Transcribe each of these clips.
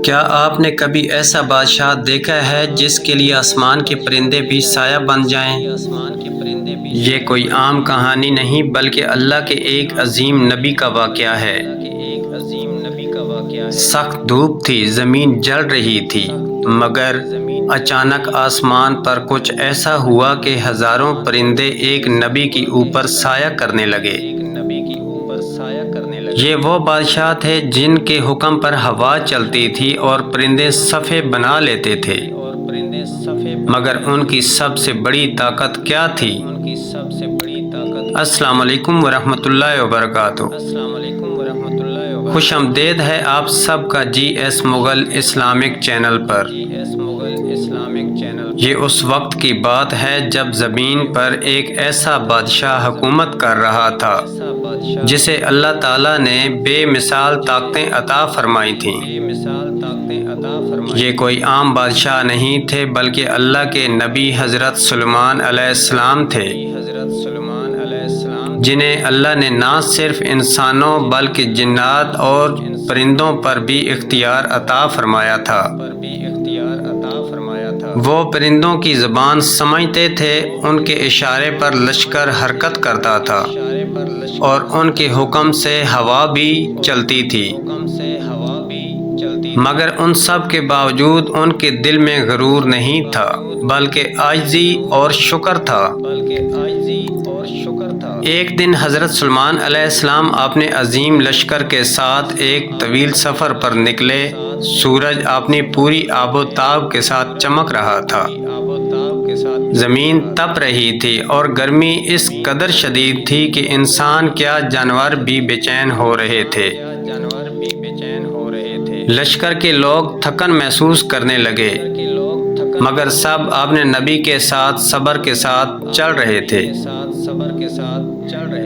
کیا آپ نے کبھی ایسا بادشاہ دیکھا ہے جس کے لیے آسمان کے پرندے بھی سایہ بن جائیں؟ یہ کوئی عام کہانی نہیں بلکہ اللہ کے ایک عظیم نبی کا واقعہ ہے۔ سخت دھوپ تھی، زمین جل رہی تھی، مگر اچانک آسمان پر کچھ ایسا ہوا کہ ہزاروں پرندے ایک نبی کے اوپر سایہ کرنے لگے۔ یہ وہ بادشاہ تھے جن کے حکم پر ہوا چلتی تھی اور پرندے صفیں بنا لیتے تھے۔ مگر ان کی سب سے بڑی طاقت کیا تھی؟ السلام علیکم ورحمۃ اللہ وبرکاتہ۔ خوش آمدید ہے آپ سب کا جی ایس مغل اسلامک چینل پر۔ یہ اس وقت کی بات ہے جب زمین پر ایک ایسا بادشاہ حکومت کر رہا تھا جسے اللہ تعالیٰ نے بے مثال طاقتیں عطا فرمائی تھیں۔ یہ کوئی عام بادشاہ نہیں تھے بلکہ اللہ کے نبی حضرت سلیمان علیہ السلام تھے، جنہیں اللہ نے نہ صرف انسانوں بلکہ جنات اور پرندوں پر بھی اختیار عطا فرمایا تھا۔ وہ پرندوں کی زبان سمجھتے تھے، ان کے اشارے پر لشکر حرکت کرتا تھا اور ان کے حکم سے ہوا بھی چلتی تھی۔ مگر ان سب کے باوجود ان کے دل میں غرور نہیں تھا بلکہ عاجزی اور شکر تھا۔ ایک دن حضرت سلیمان علیہ السلام اپنے عظیم لشکر کے ساتھ ایک طویل سفر پر نکلے۔ سورج اپنی پوری آب و تاب کے ساتھ چمک رہا تھا، زمین تپ رہی تھی اور گرمی اس قدر شدید تھی کہ انسان کیا جانور بھی بے چین ہو رہے تھے۔ لشکر کے لوگ تھکن محسوس کرنے لگے، مگر سب اپنے نبی کے ساتھ صبر کے ساتھ چل رہے تھے۔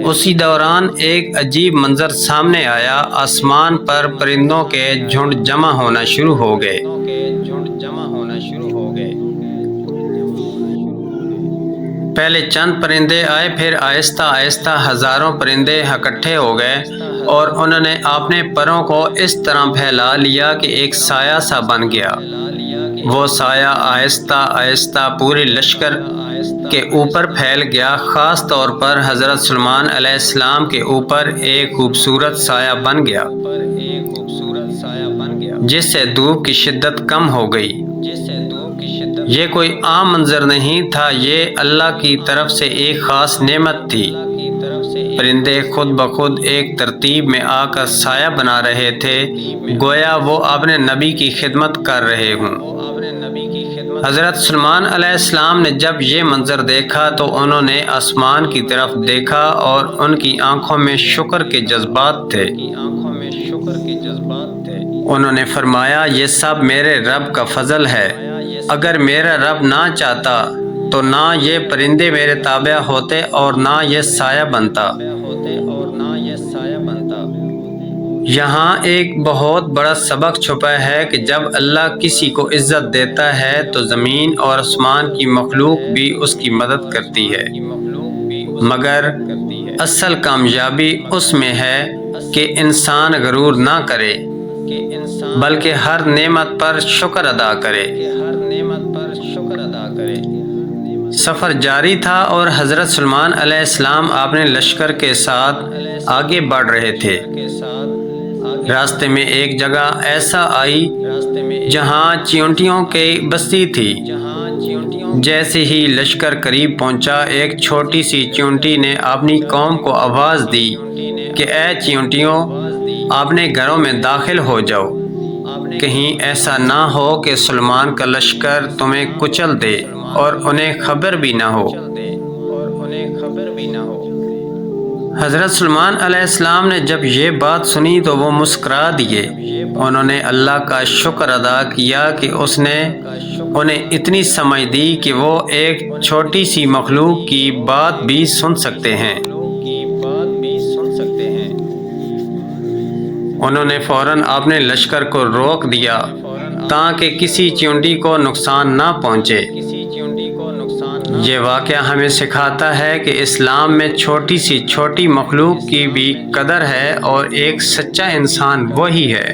اسی دوران ایک عجیب منظر سامنے آیا۔ آسمان پر پرندوں کے جھنڈ جمع ہونا شروع ہو گئے۔ پہلے چند پرندے آئے، پھر آہستہ آہستہ ہزاروں پرندے اکٹھے ہو گئے اور انہوں نے اپنے پروں کو اس طرح پھیلا لیا کہ ایک سایہ سا بن گیا۔ وہ سایہ آہستہ آہستہ پورے لشکر کے اوپر پھیل گیا، خاص طور پر حضرت سلیمان علیہ السلام کے اوپر ایک خوبصورت سایہ بن گیا جس سے دھوپ کی شدت کم ہو گئی۔ یہ کوئی عام منظر نہیں تھا، یہ اللہ کی طرف سے ایک خاص نعمت تھی۔ پرندے خود بخود ایک ترتیب میں آ کر سایہ بنا رہے تھے، گویا وہ اپنے نبی کی خدمت کر رہے ہوں۔ حضرت سلیمان علیہ السلام نے جب یہ منظر دیکھا تو انہوں نے آسمان کی طرف دیکھا اور ان کی آنکھوں میں شکر کے جذبات تھے۔ انہوں نے فرمایا، یہ سب میرے رب کا فضل ہے۔ اگر میرا رب نہ چاہتا تو نہ یہ پرندے میرے تابع ہوتے اور نہ یہ سایہ بنتا۔ یہاں ایک بہت بڑا سبق چھپا ہے کہ جب اللہ کسی کو عزت دیتا ہے تو زمین اور آسمان کی مخلوق بھی اس کی مدد کرتی ہے۔ مگر اصل کامیابی اس میں ہے کہ انسان غرور نہ کرے بلکہ ہر نعمت پر شکر ادا کرے۔ سفر جاری تھا اور حضرت سلیمان علیہ السلام اپنے لشکر کے ساتھ آگے بڑھ رہے تھے۔ راستے میں ایک جگہ ایسا آئی جہاں چیونٹیوں کی بستی تھی۔ جیسے ہی لشکر قریب پہنچا، ایک چھوٹی سی چیونٹی نے اپنی قوم کو آواز دی کہ اے چیونٹیوں، اپنے گھروں میں داخل ہو جاؤ، کہیں ایسا نہ ہو کہ سلیمان کا لشکر تمہیں کچل دے اور انہیں خبر بھی نہ ہو۔ حضرت سلیمان علیہ السلام نے جب یہ بات سنی تو وہ مسکرا دیے۔ انہوں نے اللہ کا شکر ادا کیا کہ اس نے انہیں اتنی سمجھ دی کہ وہ ایک چھوٹی سی مخلوق کی بات بھی سن سکتے ہیں۔ انہوں نے فوراً اپنے لشکر کو روک دیا تاکہ کسی چیونٹی کو نقصان نہ پہنچے۔ یہ واقعہ ہمیں سکھاتا ہے کہ اسلام میں چھوٹی سی چھوٹی مخلوق کی بھی قدر ہے اور ایک سچا انسان وہی ہے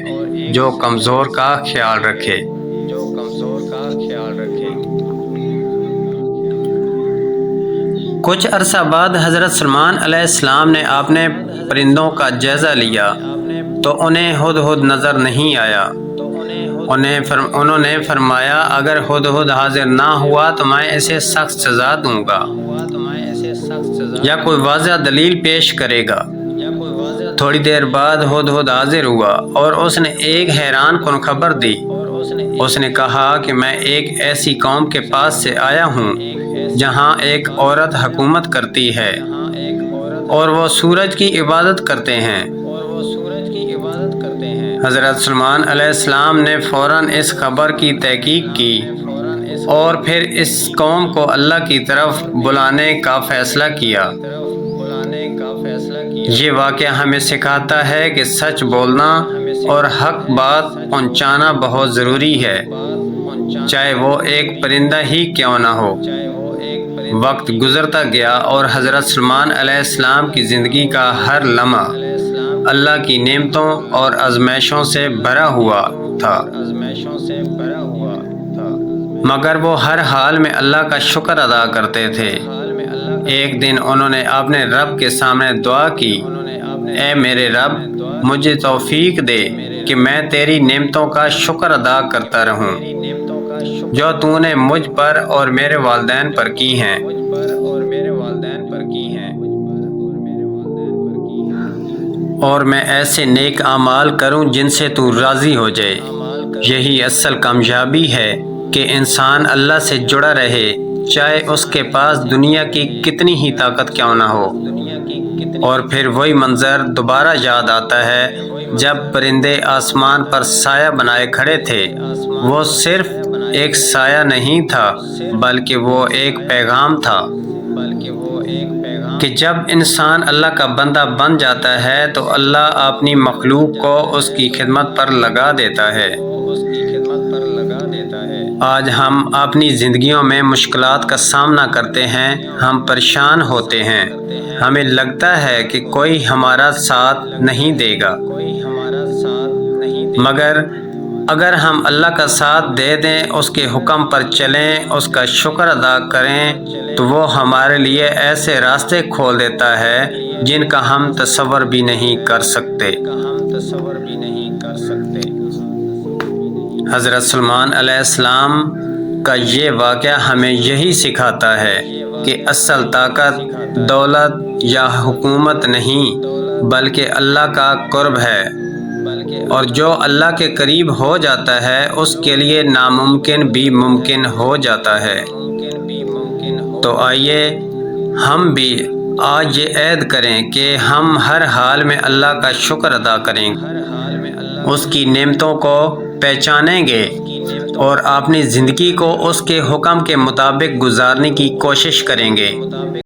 جو کمزور کا خیال رکھے۔ کچھ عرصہ بعد حضرت سلیمان علیہ السلام نے اپنے پرندوں کا جائزہ لیا تو انہیں ہدہد نظر نہیں آیا۔ انہوں نے فرمایا اگر ہدہد حاضر نہ ہوا تو میں اسے سخت سزا دوں گا یا کوئی واضح دلیل پیش کرے گا۔ تھوڑی دیر بعد ہدہد حاضر ہوا اور اس نے ایک حیران کن خبر دی۔ اس نے کہا کہ میں ایک ایسی قوم کے پاس سے آیا ہوں جہاں ایک عورت حکومت کرتی ہے اور وہ سورج کی عبادت کرتے ہیں۔ حضرت سلیمان علیہ السلام نے فوراً اس خبر کی تحقیق کی اور پھر اس قوم کو اللہ کی طرف بلانے کا فیصلہ کیا۔ یہ واقعہ ہمیں سکھاتا ہے کہ سچ بولنا اور حق بات پہنچانا بہت ضروری ہے، چاہے وہ ایک پرندہ ہی کیوں نہ ہو۔ وقت گزرتا گیا اور حضرت سلیمان علیہ السلام کی زندگی کا ہر لمحہ اللہ کی نعمتوں اور آزمائشوں سے بھرا ہوا تھا، مگر وہ ہر حال میں اللہ کا شکر ادا کرتے تھے۔ ایک دن انہوں نے اپنے رب کے سامنے دعا کی، اے میرے رب، مجھے توفیق دے کہ میں تیری نعمتوں کا شکر ادا کرتا رہوں جو تو نے مجھ پر اور میرے والدین پر کی ہیں۔ اور میں ایسے نیک اعمال کروں جن سے تو راضی ہو جائے۔ یہی اصل کامیابی ہے کہ انسان اللہ سے جڑا رہے، چاہے اس کے پاس دنیا کی کتنی ہی طاقت کیوں نہ ہو۔ اور پھر وہی منظر دوبارہ یاد آتا ہے جب پرندے آسمان پر سایہ بنائے کھڑے تھے۔ وہ صرف ایک سایہ نہیں تھا بلکہ وہ ایک پیغام تھا کہ جب انسان اللہ کا بندہ بن جاتا ہے تو اللہ اپنی مخلوق کو اس کی خدمت پر لگا دیتا ہے۔ آج ہم اپنی زندگیوں میں مشکلات کا سامنا کرتے ہیں، ہم پریشان ہوتے ہیں، ہمیں لگتا ہے کہ کوئی ہمارا ساتھ نہیں دے گا، مگر اگر ہم اللہ کا ساتھ دے دیں، اس کے حکم پر چلیں، اس کا شکر ادا کریں تو وہ ہمارے لیے ایسے راستے کھول دیتا ہے جن کا ہم تصور بھی نہیں کر سکتے۔ حضرت سلیمان علیہ السلام کا یہ واقعہ ہمیں یہی سکھاتا ہے کہ اصل طاقت دولت یا حکومت نہیں بلکہ اللہ کا قرب ہے، اور جو اللہ کے قریب ہو جاتا ہے اس کے لیے ناممکن بھی ممکن ہو جاتا ہے۔ تو آئیے ہم بھی آج یہ عہد کریں کہ ہم ہر حال میں اللہ کا شکر ادا کریں گے، اس کی نعمتوں کو پہچانیں گے اور اپنی زندگی کو اس کے حکم کے مطابق گزارنے کی کوشش کریں گے۔